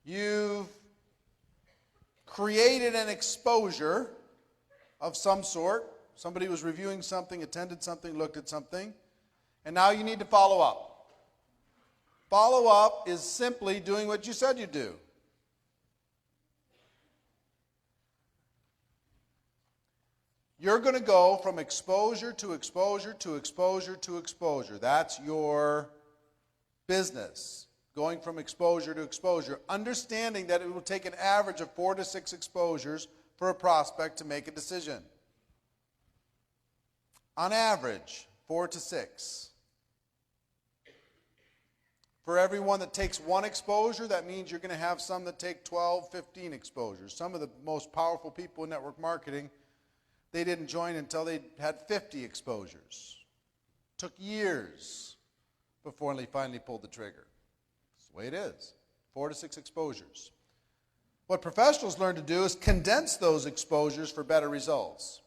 You've created an exposure of some sort. Somebody was reviewing something, attended something, looked at something, and now you need to follow up. Follow up is simply doing what you said you'd do. You're going to go from exposure to exposure to exposure to exposure. That's your business. Going from exposure to exposure. Understanding that it will take an average of 4 to 6 exposures for a prospect to make a decision. On average, 4 to 6. For everyone that takes 1 exposure, that means you're going to have some that take 12, 15 exposures. Some of the most powerful people in network marketing, they didn't join until they had 50 exposures. Took years before they finally pulled the trigger. That's the way it is. 4 to 6 exposures. What professionals learn to do is condense those exposures for better results.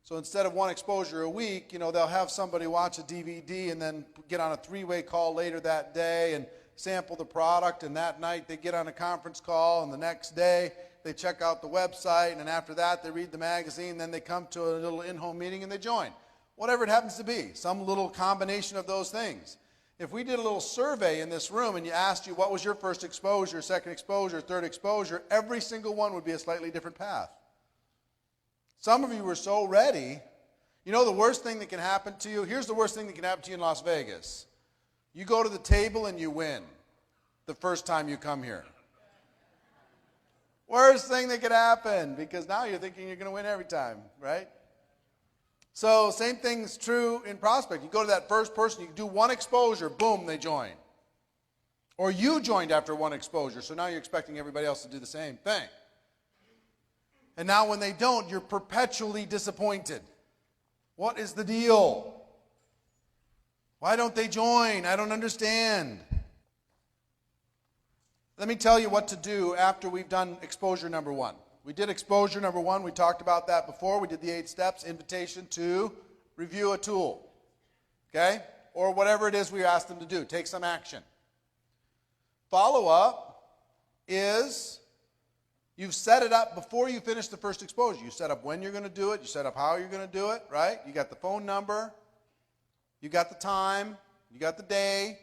So instead of 1 exposure a week, they'll have somebody watch a DVD and then get on a 3-way call later that day and sample the product, and that night they get on a conference call, and the next day they check out the website, and then after that they read the magazine, then they come to a little in-home meeting and they join. Whatever it happens to be, some little combination of those things. If we did a little survey in this room and you asked you what was your first exposure, second exposure, third exposure, every single one would be a slightly different path. Some of you were so ready. The worst thing that can happen to you, here's the worst thing that can happen to you in Las Vegas. You go to the table and you win the first time you come here. Worst thing that could happen, because now you're thinking you're going to win every time, right? So same thing's true in prospect. You go to that first person, you do 1 exposure, boom, they join. Or you joined after 1 exposure, so now you're expecting everybody else to do the same thing. And now when they don't, you're perpetually disappointed. What is the deal? Why don't they join? I don't understand. Let me tell you what to do after we've done exposure number 1. We did exposure number 1. We talked about that before. We did the 8 steps, invitation to review a tool. Okay? Or whatever it is we asked them to do. Take some action. Follow-up is you've set it up before you finish the first exposure. You set up when you're going to do it. You set up how you're going to do it, right? You got the phone number. You got the time. You got the day.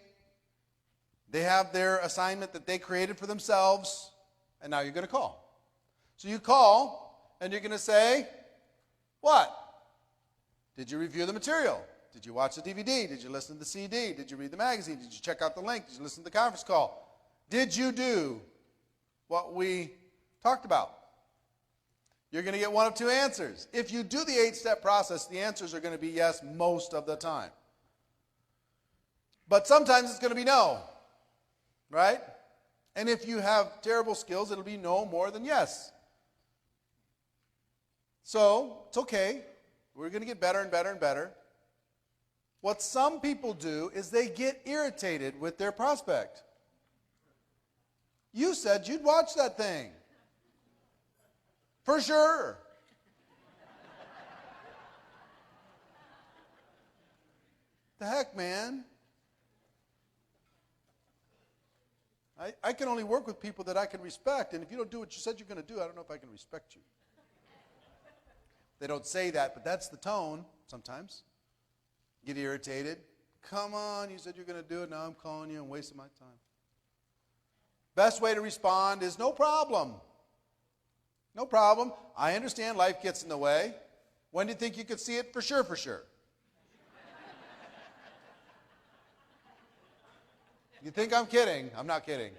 They have their assignment that they created for themselves, and now you're going to call. So you call, and you're going to say, what? Did you review the material? Did you watch the DVD? Did you listen to the CD? Did you read the magazine? Did you check out the link? Did you listen to the conference call? Did you do what we talked about? You're going to get one of 2 answers. If you do the 8-step process, the answers are going to be yes most of the time. But sometimes it's going to be no. Right? And if you have terrible skills, it'll be no more than yes. So, it's okay. We're going to get better and better and better. What some people do is they get irritated with their prospect. You said you'd watch that thing. For sure. The heck, man? I can only work with people that I can respect, and if you don't do what you said you're going to do, I don't know if I can respect you. They don't say that, but that's the tone sometimes. Get irritated. Come on, you said you're going to do it, now I'm calling you and wasting my time. Best way to respond is no problem. No problem. I understand life gets in the way. When do you think you could see it? For sure, for sure. You think I'm kidding? I'm not kidding.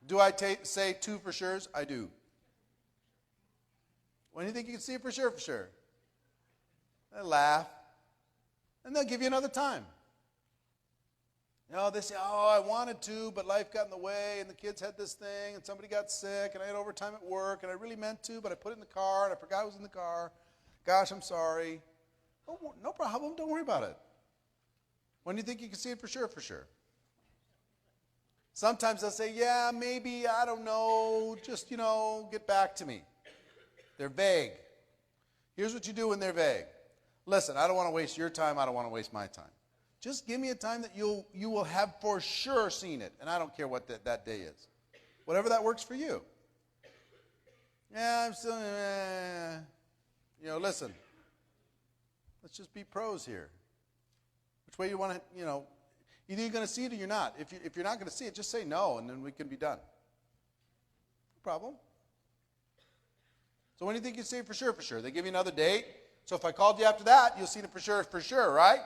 Do I say 2 for sures? I do. When do you think you can see it? For sure, for sure. They laugh. And they'll give you another time. They say, I wanted to, but life got in the way, and the kids had this thing, and somebody got sick, and I had overtime at work, and I really meant to, but I put it in the car, and I forgot it was in the car. Gosh, I'm sorry. Oh, no problem. Don't worry about it. When do you think you can see it? For sure, for sure. Sometimes they'll say, yeah, maybe, I don't know, just, get back to me. They're vague. Here's what you do when they're vague. Listen, I don't want to waste your time. I don't want to waste my time. Just give me a time that you will have for sure seen it, and I don't care what that day is. Whatever that works for you. Yeah, I'm still, listen. Let's just be pros here. Which way you want to, either you're going to see it or you're not. If you're not going to see it, just say no, and then we can be done. No problem. So when do you think you see it for sure? For sure. They give you another date. So if I called you after that, you'll see it for sure, right?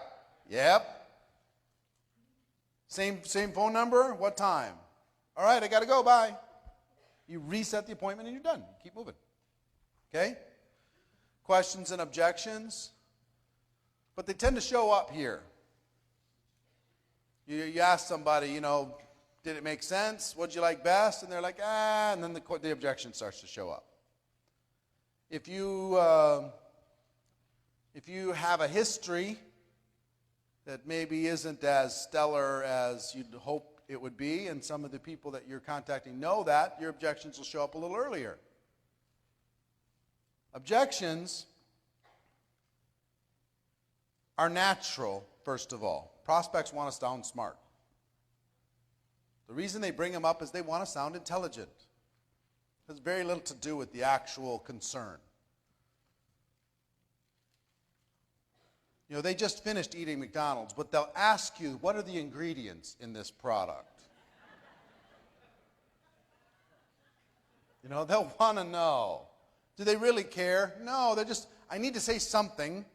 Yep. Same phone number? What time? All right, I got to go. Bye. You reset the appointment and you're done. Keep moving. Okay? Questions and objections. But they tend to show up here. You ask somebody, did it make sense? What'd you like best? And they're like, and then the objection starts to show up. If you have a history that maybe isn't as stellar as you'd hope it would be, and some of the people that you're contacting know that, your objections will show up a little earlier. Objections are natural, first of all. Prospects want to sound smart. The reason they bring them up is they want to sound intelligent. It has very little to do with the actual concern. They just finished eating McDonald's, but they'll ask you, what are the ingredients in this product? They'll want to know. Do they really care? No, they're just, I need to say something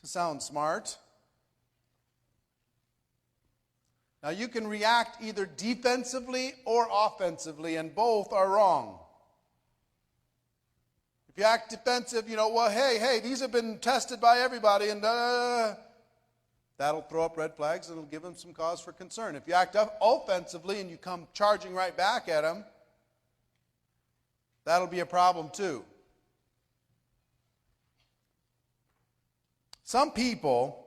to sound smart. Now you can react either defensively or offensively, and both are wrong. If you act defensive, hey, these have been tested by everybody, and that'll throw up red flags and it'll give them some cause for concern. If you act offensively and you come charging right back at them, that'll be a problem too. Some people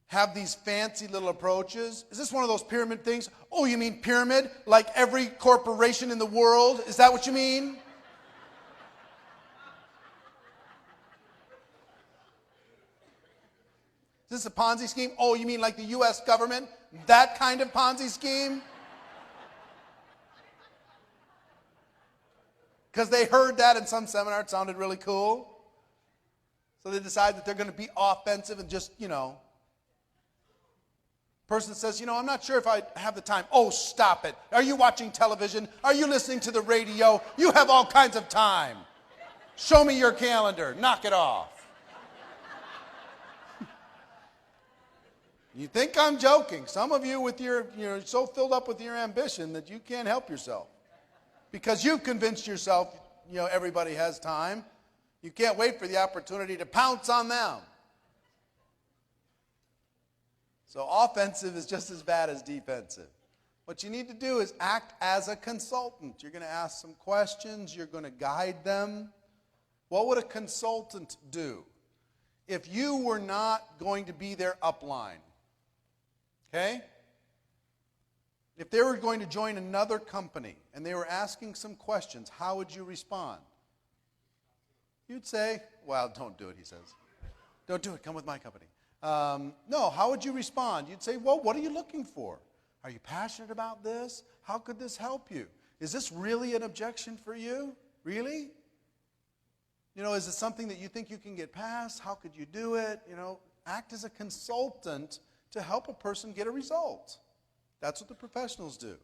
have these fancy little approaches. Is this one of those pyramid things? Oh, you mean pyramid? Like every corporation in the world? Is that what you mean? Is this a Ponzi scheme? Oh, you mean like the U.S. government? That kind of Ponzi scheme? Because they heard that in some seminar. It sounded really cool. So they decide that they're going to be offensive and just, Person says, I'm not sure if I have the time. Oh, stop it. Are you watching television? Are you listening to the radio? You have all kinds of time. Show me your calendar. Knock it off. You think I'm joking. Some of you you're so filled up with your ambition that you can't help yourself. Because you've convinced yourself, everybody has time. You can't wait for the opportunity to pounce on them. So offensive is just as bad as defensive. What you need to do is act as a consultant. You're going to ask some questions. You're going to guide them. What would a consultant do if you were not going to be their upline? Okay? If they were going to join another company and they were asking some questions, how would you respond? You'd say, well, don't do it, he says. Don't do it. Come with my company. No, how would you respond? You'd say, well, what are you looking for? Are you passionate about this? How could this help you? Is this really an objection for you? Really? Is it something that you think you can get past? How could you do it? Act as a consultant to help a person get a result. That's what the professionals do.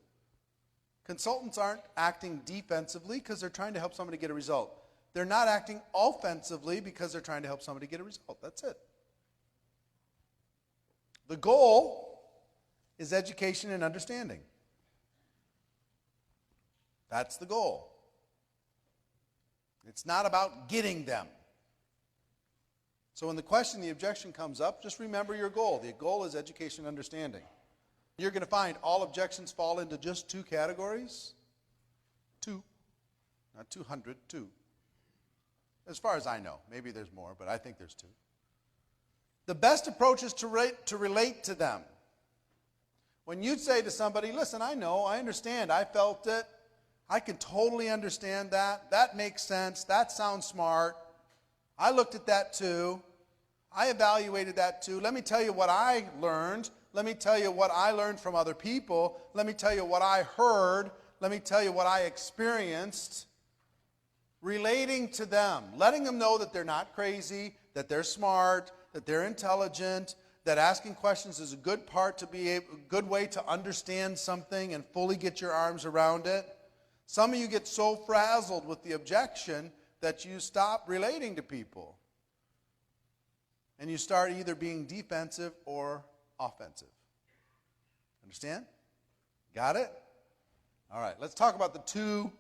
Consultants aren't acting defensively because they're trying to help somebody get a result. They're not acting offensively because they're trying to help somebody get a result. That's it. The goal is education and understanding. That's the goal. It's not about getting them. So when the objection comes up, just remember your goal. The goal is education and understanding. You're going to find all objections fall into just two categories. Two. Not 200, two. As far as I know. Maybe there's more, but I think there's two. The best approach is to relate to them. When you say to somebody, listen, I know, I understand, I felt it, I can totally understand that, that makes sense, that sounds smart, I looked at that too, I evaluated that too, let me tell you what I learned, Let me tell you what I learned from other people. Let me tell you what I heard. Let me tell you what I experienced. Relating to them, letting them know that they're not crazy, that they're smart, that they're intelligent, that asking questions is a good good way to understand something and fully get your arms around it. Some of you get so frazzled with the objection that you stop relating to people. And you start either being defensive or offensive. Understand? Got it? All right, let's talk about the two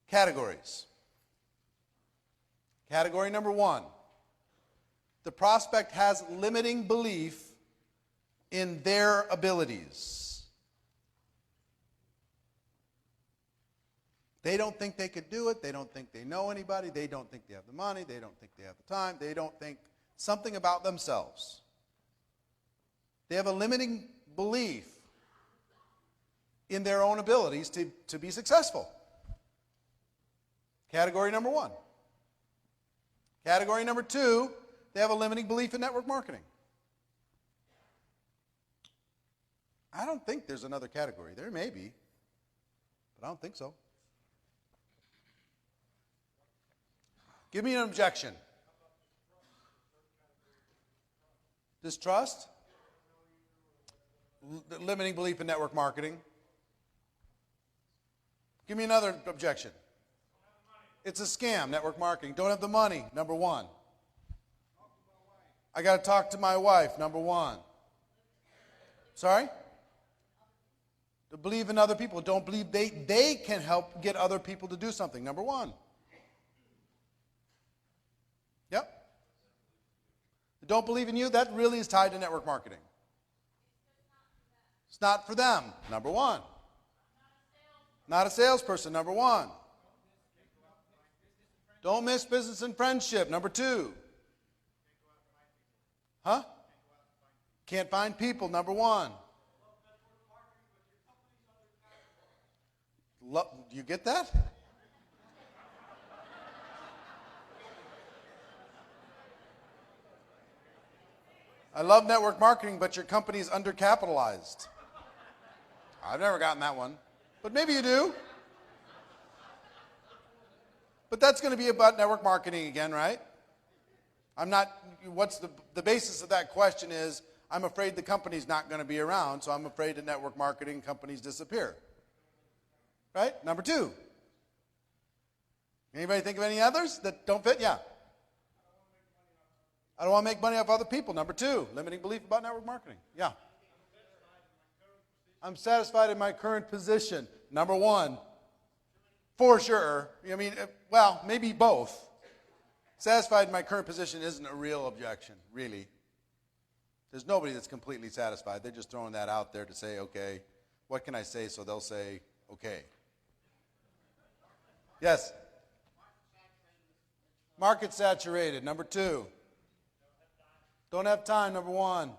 categories. Category number one. The prospect has limiting belief in their abilities. They don't think they could do it. They don't think they know anybody. They don't think they have the money. They don't think they have the time. They don't think something about themselves. They have a limiting belief in their own abilities to be successful. Category number one. Category number two, they have a limiting belief in network marketing. I don't think there's another category. There may be, but I don't think so. Give me an objection. Distrust? Limiting belief in network marketing. Give me another objection. It's a scam, network marketing. Don't have the money, number one. I got to talk to my wife, number one. Sorry? To believe in other people. Don't believe they can help get other people to do something, number one. Yep. Don't believe in you, that really is tied to network marketing. It's not for them, number one. Not a salesperson, number one. Don't miss business and friendship, number two. Huh? Can't find people, number one. You get that? I love network marketing, but your company is undercapitalized. I've never gotten that one, but maybe you do. But that's going to be about network marketing again, right? What's the basis of that question is, I'm afraid the company's not going to be around, so I'm afraid that network marketing companies disappear. Right? Number two. Anybody think of any others that don't fit? Yeah. I don't want to make money off other people. Number two, limiting belief about network marketing. Yeah. I'm satisfied in my current position. Number one. For sure. I mean, well, maybe both. Satisfied in my current position isn't a real objection, really. There's nobody that's completely satisfied. They're just throwing that out there to say, okay, what can I say? So they'll say, okay. Yes? Market saturated, number two. Don't have time, number one.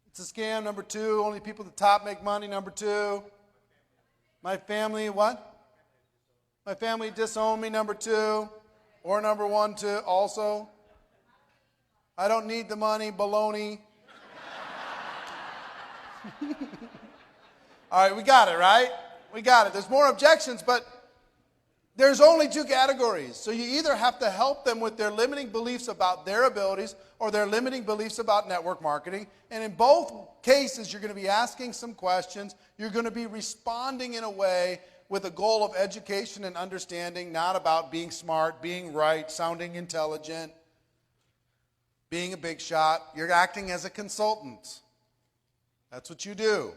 It's a scam, number two. Only people at the top make money, number two. My family, what? My family disowned me, number two. Or number one, too, also. I don't need the money, baloney. All right, we got it, right? We got it. There's more objections, but there's only two categories. So you either have to help them with their limiting beliefs about their abilities or their limiting beliefs about network marketing. And in both cases, you're going to be asking some questions. You're going to be responding in a way with a goal of education and understanding, not about being smart, being right, sounding intelligent, being a big shot. You're acting as a consultant. That's what you do.